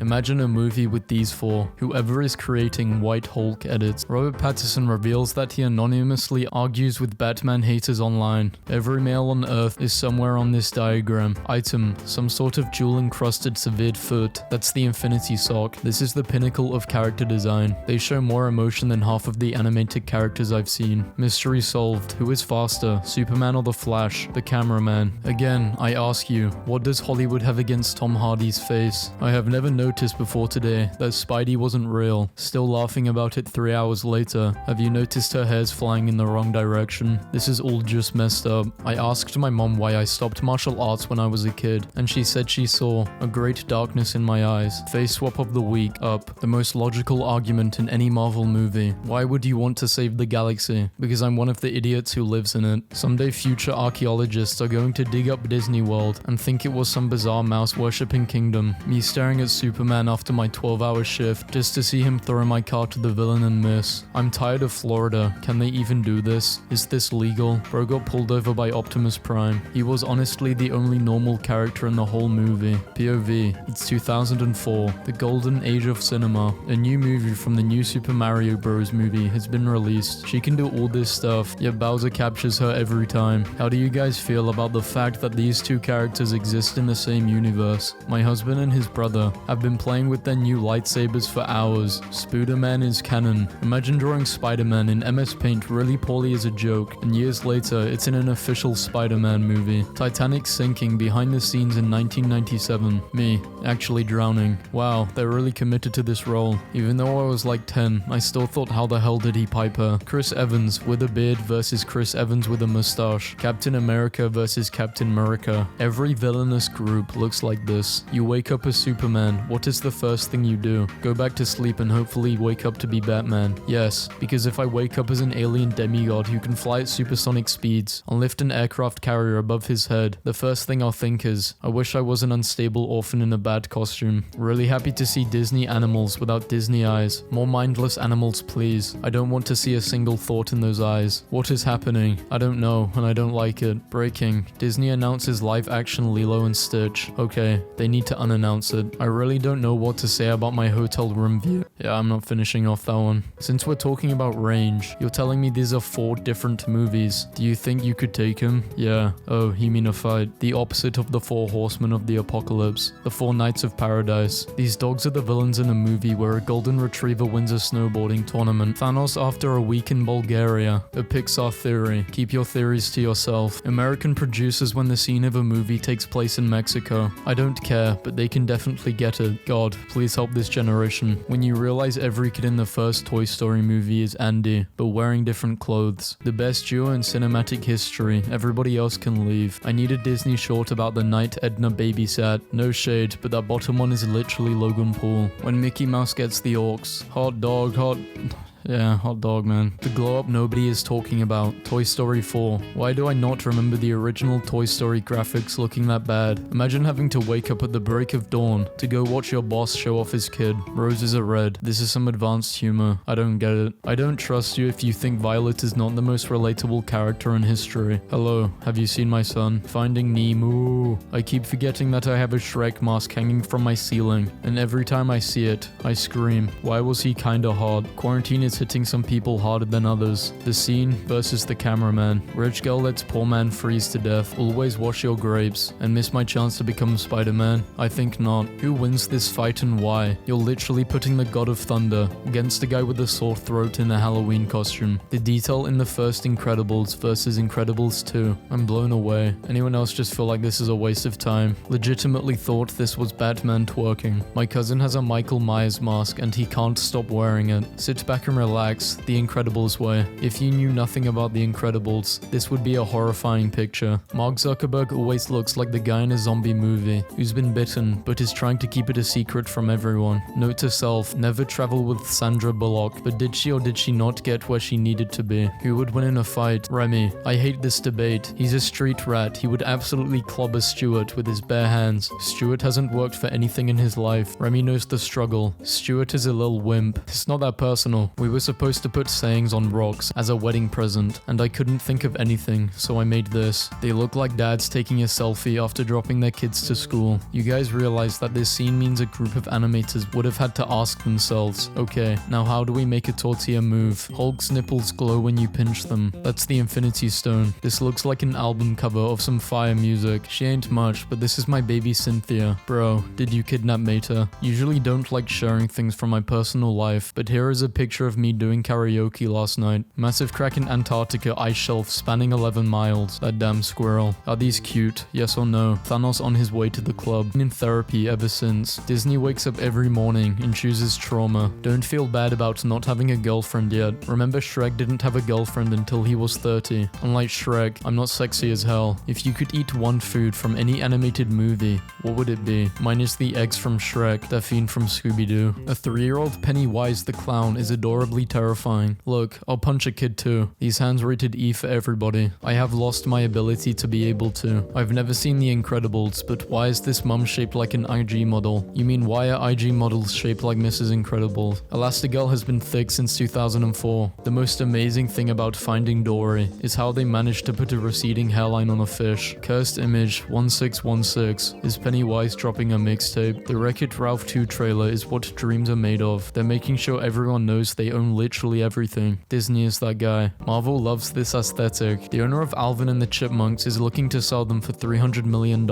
Imagine a movie with these four. Whoever is creating White Hulk edits. Robert Pattinson reveals that he anonymously argues with Batman haters online. Every male on Earth is somewhere on this diagram. Item, some sort of jewel-encrusted severed foot. That's the Infinity Sock. This is the pinnacle of character design. They show more emotion than half of the animated characters I've seen. Mystery solved. Who is faster, Superman or the Flash? The cameraman. Again, I ask you, what does Hollywood have against Tom Hardy's face? I have never noticed before today that Spidey wasn't real. Still laughing about it 3 hours later. Have you noticed her hair's flying in the wrong direction? This is all just messed up. I asked my mom why I stopped martial arts when I was a kid, and she said she saw a great darkness in my eyes. Face swap of the week up. The most logical argument in any Marvel movie. Why would you want to save the galaxy? Because I'm one of the idiots who lives in it. Someday future archaeologists are going to dig up Disney World and think it was some bizarre mouse worshipping kingdom. Me staring at Superman after my 12-hour shift just to see him throw my car to the villain and miss. I'm tired of Florida. Can they even do this? Is this legal? Bro got pulled over by Optimus Prime. He was honestly the only normal character in the whole movie. POV. It's 2004. The golden age of cinema. A new movie from the new Super Mario Bros. Movie has been released. She can do all this stuff, yet Bowser captures her every time. How do you guys feel about the fact that these two characters exist in the same universe? My husband and his brother have been playing with their new lightsabers for hours. Spooderman is canon. Imagine drawing Spider-Man in MS Paint really poorly as a joke, and years later it's in an official Spider-Man movie. Titanic sinking behind the scenes in 1997. Me, actually drowning. Wow, they're really committed to this role. Even though I was like 10, I still thought how the hell did he pipe her? Chris Evans with a beard versus Chris Evans with a mustache. Captain America versus Captain America. Every villainous group looks like this. You wake up as Superman, what is the first thing you do? Go back to sleep and hopefully wake up to be Batman. Yes, because if I wake up as an alien demigod who can fly at supersonic speeds and lift an aircraft carrier above his head, the first thing I'll think is, I wish I was an unstable orphan in a bad costume. Really happy to see Disney animals without Disney eyes. More mindless animals, please. I don't want to see a single thought in those eyes. What is happening? I don't know, and I don't like it. Breaking. Disney announces live-action Lilo and Stitch. Okay, they need to unannounce it. I really don't know what to say about my hotel room view. Yeah, I'm not finishing off that one. Since we're talking about range, you're telling me these are 4 different movies. Do you think you could take him? Yeah. Oh, you mean a fight. The opposite of the 4 horsemen of the apocalypse. The 4 knights of paradise. These dogs are the villains in a movie where a golden retriever wins a snowboarding tournament. Thanos after a week in Bulgaria. A Pixar theory. Keep your theories to yourself. American producers when the scene of a movie takes place in Mexico. I don't care, but they can definitely get it. God, please help this generation. When you realize every kid in the first Toy Story movie is Andy, but wearing different clothes. The best duo in cinematic history. Everybody else can leave. I need a Disney short about the night Edna babysat. No shade, but that bottom one is literally Logan Paul. When Mickey Mouse gets the orcs. Hot dog, hot... Yeah, hot dog, man. The glow-up nobody is talking about. Toy Story 4. Why do I not remember the original Toy Story graphics looking that bad? Imagine having to wake up at the break of dawn to go watch your boss show off his kid. Roses are red. This is some advanced humor. I don't get it. I don't trust you if you think Violet is not the most relatable character in history. Hello, have you seen my son? Finding Nemo. I keep forgetting that I have a Shrek mask hanging from my ceiling, and every time I see it, I scream. Why was he kinda hard? Quarantine is hitting some people harder than others. The scene versus the cameraman. Rich girl lets poor man freeze to death. Always wash your grapes. And miss my chance to become Spider-Man? I think not. Who wins this fight and why? You're literally putting the God of Thunder against a guy with a sore throat in a Halloween costume. The detail in the first Incredibles versus Incredibles 2. I'm blown away. Anyone else just feel like this is a waste of time? Legitimately thought this was Batman twerking. My cousin has a Michael Myers mask and he can't stop wearing it. Sit back and relax, the Incredibles way. If you knew nothing about the Incredibles, this would be a horrifying picture. Mark Zuckerberg always looks like the guy in a zombie movie who's been bitten but is trying to keep it a secret from everyone. Note to self, never travel with Sandra Bullock, but did she or did she not get where she needed to be? Who would win in a fight? Remy. I hate this debate. He's a street rat. He would absolutely clobber Stuart with his bare hands. Stuart hasn't worked for anything in his life. Remy knows the struggle. Stuart is a little wimp. It's not that personal. We were supposed to put sayings on rocks as a wedding present, and I couldn't think of anything, so I made this. They look like dads taking a selfie after dropping their kids to school. You guys realize that this scene means a group of animators would have had to ask themselves, okay, now how do we make a tortilla move? Hulk's nipples glow when you pinch them. That's the Infinity Stone. This looks like an album cover of some fire music. She ain't much, but this is my baby Cynthia. Bro, did you kidnap Mater? Usually don't like sharing things from my personal life, but here is a picture of me doing karaoke last night. Massive crack in Antarctica ice shelf spanning 11 miles. That damn squirrel. Are these cute? Yes or no? Thanos on his way to the club. In therapy ever since. Disney wakes up every morning and chooses trauma. Don't feel bad about not having a girlfriend yet. Remember Shrek didn't have a girlfriend until he was 30. Unlike Shrek, I'm not sexy as hell. If you could eat one food from any animated movie, what would it be? Mine is the eggs from Shrek, Daphne from Scooby-Doo. A 3-year-old Pennywise the clown is adorably terrifying. Look, I'll punch a kid too. These hands rated E for everybody. I have lost my ability to be able to. I've never seen The Incredibles, but why is this mum shaped like an IG model? You mean why are IG models shaped like Mrs. Incredible? Elastigirl has been thick since 2004. The most amazing thing about Finding Dory is how they managed to put a receding hairline on a fish. Cursed Image 1616 is Pennywise dropping a mixtape. The Wreck-It Ralph 2 trailer is what dreams are made of. They're making sure everyone knows they own literally everything. Disney is that guy. Marvel loves this aesthetic. The owner of Alvin and the Chipmunks is looking to sell them for $300 million.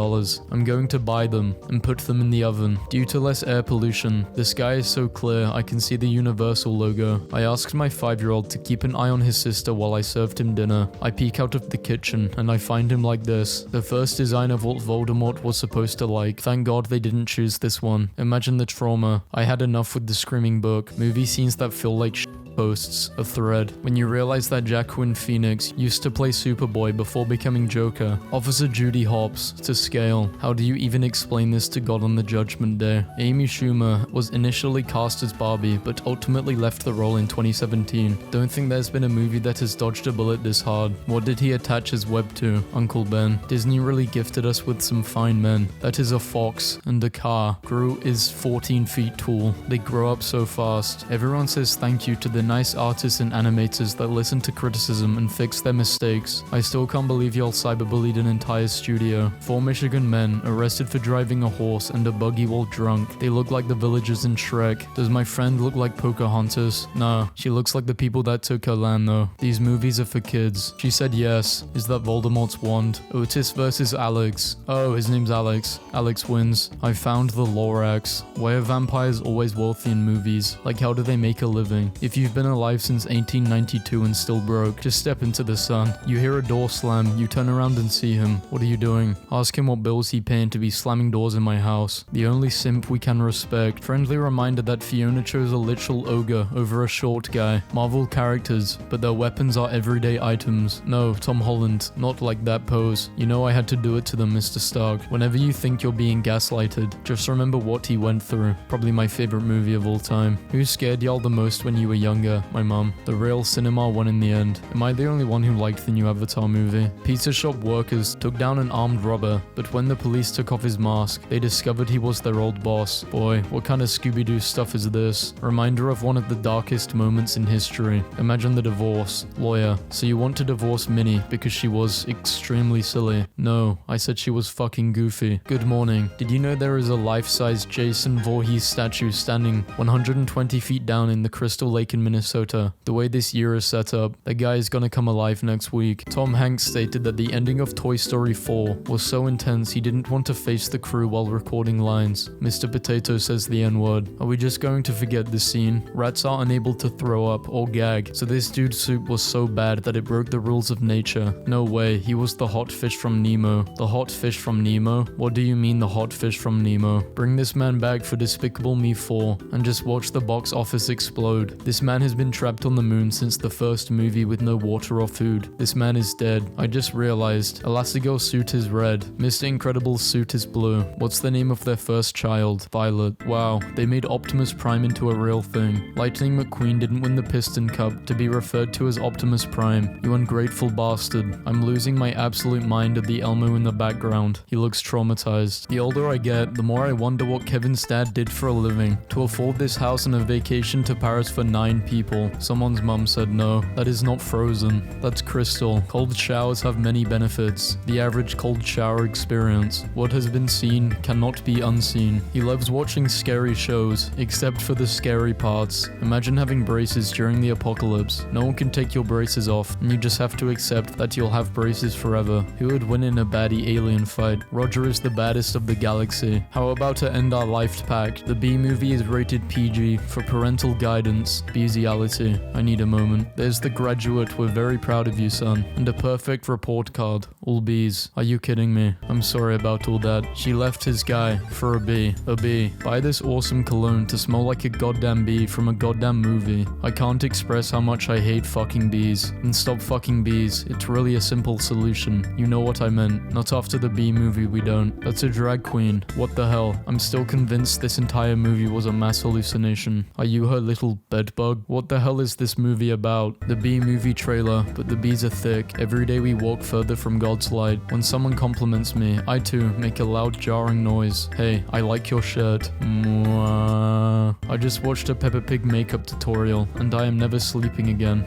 I'm going to buy them and put them in the oven. Due to less air pollution, the sky is so clear I can see the Universal logo. I asked my 5-year-old to keep an eye on his sister while I served him dinner. I peek out of the kitchen and I find him like this. The first design of what Voldemort was supposed to like. Thank God they didn't choose this one. Imagine the trauma. I had enough with the Screaming Book. Movie scenes that feel like posts, a thread. When you realize that Jacqueline Phoenix used to play Superboy before becoming Joker. Officer Judy Hopps to scale. How do you even explain this to God on the Judgment Day? Amy Schumer was initially cast as Barbie, but ultimately left the role in 2017. Don't think there's been a movie that has dodged a bullet this hard. What did he attach his web to? Uncle Ben. Disney really gifted us with some fine men. That is a fox and a car. Gru is 14 feet tall. They grow up so fast. Everyone says thank you to the nice artists and animators that listen to criticism and fix their mistakes. I still can't believe y'all cyberbullied an entire studio. 4 Michigan men arrested for driving a horse and a buggy while drunk. They look like the villagers in Shrek. Does my friend look like Pocahontas? No, she looks like the people that took her land though. These movies are for kids. She said yes. Is that Voldemort's wand? Otis versus Alex. Oh, his name's Alex. Alex wins. I found the Lorax. Why are vampires always wealthy in movies? Like how do they make a living? If you've been alive since 1892 and still broke, just step into the sun. You hear a door slam, you turn around and see him. What are you doing? Ask him what bills he paying to be slamming doors in my house. The only simp we can respect. Friendly reminder that Fiona chose a literal ogre over a short guy. Marvel characters, but their weapons are everyday items. No, Tom Holland, not like that pose. You know I had to do it to them, Mr. Stark. Whenever you think you're being gaslighted, just remember what he went through. Probably my favorite movie of all time. Who scared y'all the most when you were younger? My mom. The real cinema won in the end. Am I the only one who liked the new Avatar movie? Pizza shop workers took down an armed robber, but when the police took off his mask, they discovered he was their old boss. Boy, what kind of Scooby-Doo stuff is this? Reminder of one of the darkest moments in history. Imagine the divorce. Lawyer. So you want to divorce Minnie because she was extremely silly? No, I said she was fucking goofy. Good morning. Did you know there is a life-size Jason Voorhees statue standing 120 feet down in the Crystal Lake in Minnesota? The way this year is set up, that guy is gonna come alive next week. Tom Hanks stated that the ending of Toy Story 4 was so intense he didn't want to face the crew while recording lines. Mr. Potato says the N-word. Are we just going to forget this scene? Rats are unable to throw up or gag, so this dude's soup was so bad that it broke the rules of nature. No way, he was the hot fish from Nemo. The hot fish from Nemo? What do you mean the hot fish from Nemo? Bring this man back for Despicable Me 4 and just watch the box office explode. This man has been trapped on the moon since the first movie with no water or food. This man is dead. I just realized. Elastigirl's suit is red. Mr. Incredible's suit is blue. What's the name of their first child? Violet. Wow, they made Optimus Prime into a real thing. Lightning McQueen didn't win the Piston Cup to be referred to as Optimus Prime. You ungrateful bastard. I'm losing my absolute mind at the Elmo in the background. He looks traumatized. The older I get, the more I wonder what Kevin's dad did for a living. To afford this house and a vacation to Paris for 9 people. Someone's mum said no. That is not Frozen. That's Crystal. Cold showers have many benefits. The average cold shower experience. What has been seen cannot be unseen. He loves watching scary shows, except for the scary parts. Imagine having braces during the apocalypse. No one can take your braces off, and you just have to accept that you'll have braces forever. Who would win in a baddie alien fight? Roger is the baddest of the galaxy. How about to end our life pact? The B movie is rated PG for parental guidance. Bestiality. I need a moment. There's the graduate. We're very proud of you, son. And a perfect report card. All B's. Are you kidding me? I'm sorry about all that. She left his guy for a B. A B. Buy this awesome cologne to smell like a goddamn bee from a goddamn movie. I can't express how much I hate fucking bees. And stop fucking bees. It's really a simple solution. You know what I meant. Not after the B movie, we don't. That's a drag queen. What the hell? I'm still convinced this entire movie was a mass hallucination. Are you her little bedbug? What the hell is this movie about? The B movie trailer, but the bees are thick. Every day we walk further from God's light. When someone compliments me, I too make a loud jarring noise. Hey, I like your shirt. Mwah. I just watched a Peppa Pig makeup tutorial, and I am never sleeping again.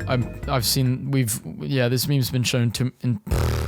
This meme's been shown to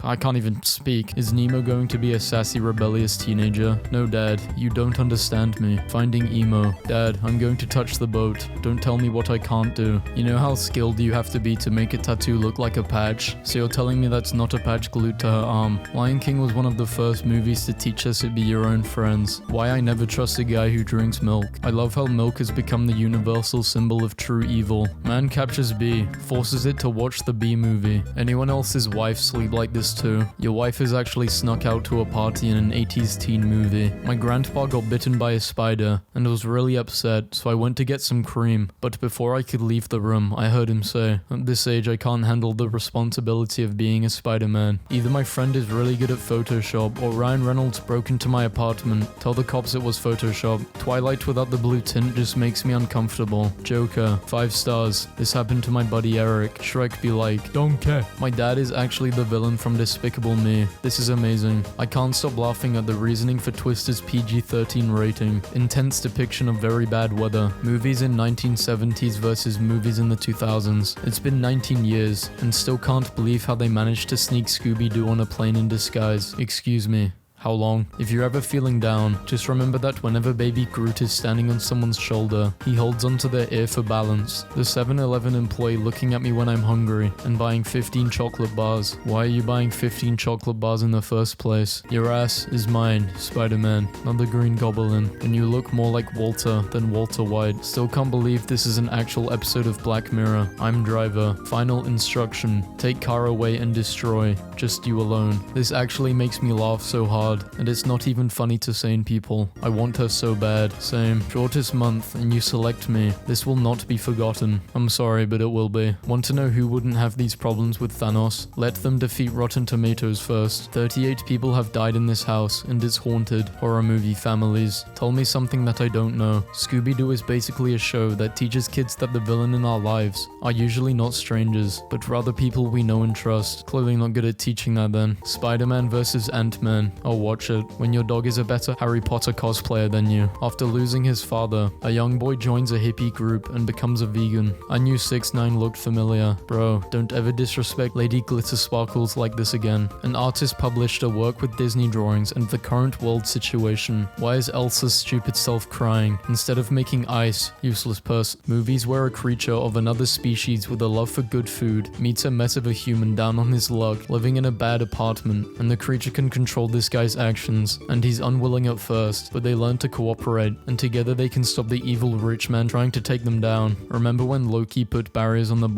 I can't even speak. Is Nemo going to be a sassy, rebellious teenager? No, Dad, you don't understand me. Finding emo. Dad, I'm going to touch the boat. Don't tell me what I can't do. You know how skilled you have to be to make a tattoo look like a patch? So you're telling me that's not a patch glued to her arm. Lion King was one of the first movies to teach us to be your own friends. Why I never trust a guy who drinks milk. I love how milk has become the universal symbol of true evil. Man captures B, forces it to watch the B movie. Anyone else's wife sleep like this too? Your wife has actually snuck out to a party in an 80s teen movie. My grandpa got bitten by a spider and was really upset, so I went to get some cream. But before I could leave the room, I heard him say, "At this age, I can't handle the responsibility of being a Spider-Man. Either my friend is really good at Photoshop, or Ryan Reynolds broke into my apartment. Tell the cops it was Photoshop. Twilight without the blue tint just makes me uncomfortable. Joker, 5 stars. This happened to my buddy Eric. Shrek be like, don't care. My dad is actually the villain from Despicable Me. This is amazing. I can't stop laughing at the reasoning for Twister's PG-13 rating. Intense depiction of very bad weather. Movies in 1970s versus movies in the 2000s. It's been 19 years, and still can't believe how they managed to sneak Scooby-Doo on a plane in disguise. Excuse me. How long? If you're ever feeling down, just remember that whenever baby Groot is standing on someone's shoulder, he holds onto their ear for balance. The 7-Eleven employee looking at me when I'm hungry and buying 15 chocolate bars. Why are you buying 15 chocolate bars in the first place? Your ass is mine, Spider-Man, not the Green Goblin. And you look more like Walter than Walter White. Still can't believe this is an actual episode of Black Mirror. I'm driver. Final instruction. Take car away and destroy. Just you alone. This actually makes me laugh so hard. And it's not even funny to sane people. I want her so bad. Same. Shortest month, and you select me. This will not be forgotten. I'm sorry, but it will be. Want to know who wouldn't have these problems with Thanos? Let them defeat Rotten Tomatoes first. 38 people have died in this house, and it's haunted. Horror movie families. Tell me something that I don't know. Scooby-Doo is basically a show that teaches kids that the villain in our lives are usually not strangers, but rather people we know and trust. Clearly not good at teaching that then. Spider-Man versus Ant-Man. Oh, watch it. When your dog is a better Harry Potter cosplayer than you. After losing his father, a young boy joins a hippie group and becomes a vegan. I knew 6ix9ine looked familiar. Bro, don't ever disrespect Lady Glitter Sparkles like this again. An artist published a work with Disney drawings and the current world situation. Why is Elsa's stupid self crying? Instead of making ice, useless person. Movies where a creature of another species with a love for good food meets a mess of a human down on his luck, living in a bad apartment, and the creature can control this guy's actions, and he's unwilling at first, but they learn to cooperate, and together they can stop the evil rich man trying to take them down. Remember when Loki put barriers on the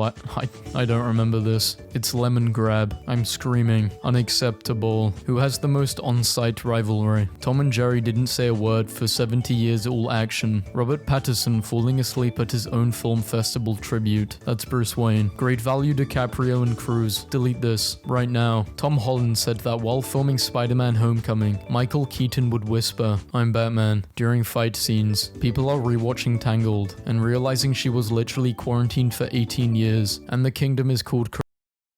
I don't remember this. It's Lemon Grab. I'm screaming. Unacceptable. Who has the most on-site rivalry? Tom and Jerry didn't say a word for 70 years all action. Robert Pattinson falling asleep at his own film festival tribute. That's Bruce Wayne. Great value DiCaprio and Cruz. Delete this. Right now. Tom Holland said that while filming Spider-Man Homecoming, Michael Keaton would whisper, "I'm Batman," during fight scenes. People are rewatching Tangled and realizing she was literally quarantined for 18 years, and the kingdom is called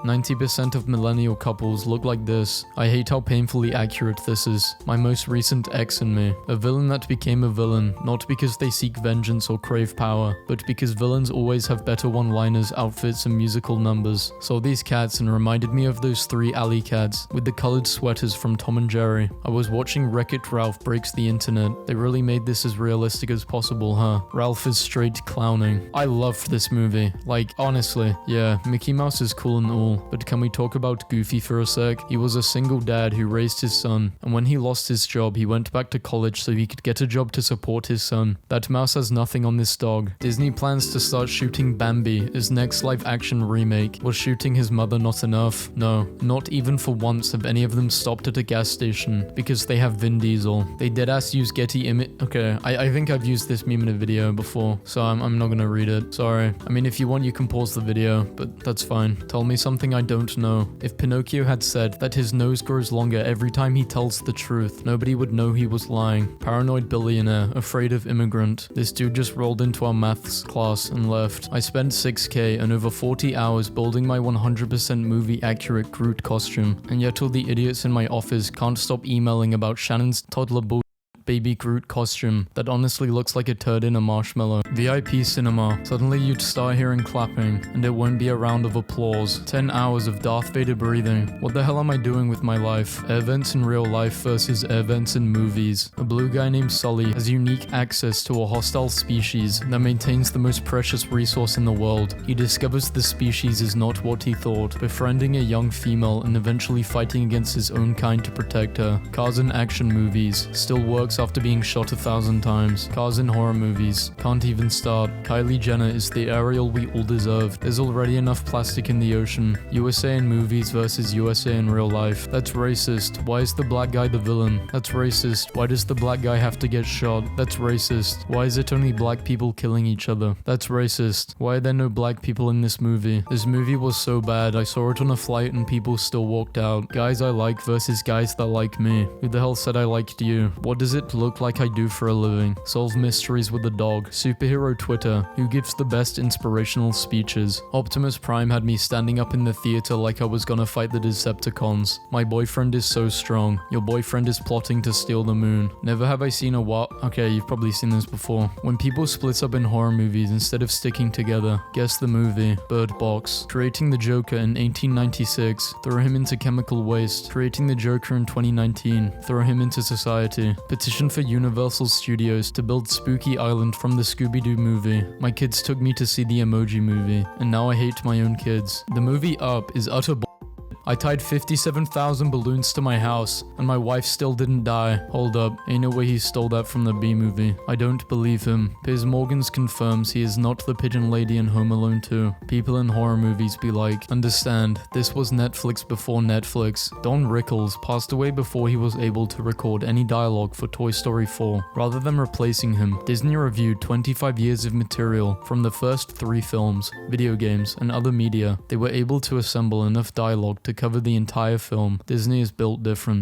90% of millennial couples look like this. I hate how painfully accurate this is. My most recent ex and me. A villain that became a villain, not because they seek vengeance or crave power, but because villains always have better one-liners, outfits, and musical numbers. Saw these cats and reminded me of those 3 alley cats with the colored sweaters from Tom and Jerry. I was watching Wreck-It Ralph Breaks the Internet. They really made this as realistic as possible, huh? Ralph is straight clowning. I loved this movie. Like, honestly, yeah, Mickey Mouse is cool and all, but can we talk about Goofy for a sec? He was a single dad who raised his son, and when he lost his job, he went back to college so he could get a job to support his son. That mouse has nothing on this dog. Disney plans to start shooting Bambi, his next live-action remake. Was shooting his mother not enough? No, not even for once have any of them stopped at a gas station, because they have Vin Diesel. They deadass use Getty image. Okay, I think I've used this meme in a video before, so I'm not gonna read it. Sorry. I mean, if you want, you can pause the video, but that's fine. Tell me something I don't know. If Pinocchio had said that his nose grows longer every time he tells the truth, nobody would know he was lying. Paranoid billionaire, afraid of immigrant. This dude just rolled into our maths class and left. I spent 6k and over 40 hours building my 100% movie accurate Groot costume, and yet all the idiots in my office can't stop emailing about Shannon's toddler baby Groot costume that honestly looks like a turd in a marshmallow. VIP cinema. Suddenly you'd start hearing clapping, and it won't be a round of applause. 10 hours of Darth Vader breathing. What the hell am I doing with my life? Air vents in real life versus air vents in movies. A blue guy named Sully has unique access to a hostile species that maintains the most precious resource in the world. He discovers the species is not what he thought, befriending a young female and eventually fighting against his own kind to protect her. Cars in action movies. Still works after being shot 1,000 times. Cars in horror movies. Can't even start. Kylie Jenner is the Ariel we all deserve. There's already enough plastic in the ocean. USA in movies versus USA in real life. That's racist. Why is the black guy the villain? That's racist. Why does the black guy have to get shot? That's racist. Why is it only black people killing each other? That's racist. Why are there no black people in this movie? This movie was so bad, I saw it on a flight and people still walked out. Guys I like versus guys that like me. Who the hell said I liked you? What does it look like I do for a living? Solve mysteries with a dog. Superhero Twitter. Who gives the best inspirational speeches? Optimus Prime had me standing up in the theater like I was gonna fight the Decepticons. My boyfriend is so strong. Your boyfriend is plotting to steal the moon. Never have I seen a Okay, you've probably seen this before. When people split up in horror movies instead of sticking together. Guess the movie. Bird Box. Creating the Joker in 1896. Throw him into chemical waste. Creating the Joker in 2019. Throw him into society. Petition for Universal Studios to build Spooky Island from the Scooby-Doo movie. My kids took me to see the Emoji Movie, and now I hate my own kids. The movie Up is utter I tied 57,000 balloons to my house, and my wife still didn't die. Hold up, ain't no way he stole that from the B movie. I don't believe him. Piers Morgans confirms he is not the pigeon lady in Home Alone 2. People in horror movies be like, understand, this was Netflix before Netflix. Don Rickles passed away before he was able to record any dialogue for Toy Story 4. Rather than replacing him, Disney reviewed 25 years of material from the first 3 films, video games, and other media. They were able to assemble enough dialogue to cover the entire film. Disney is built different.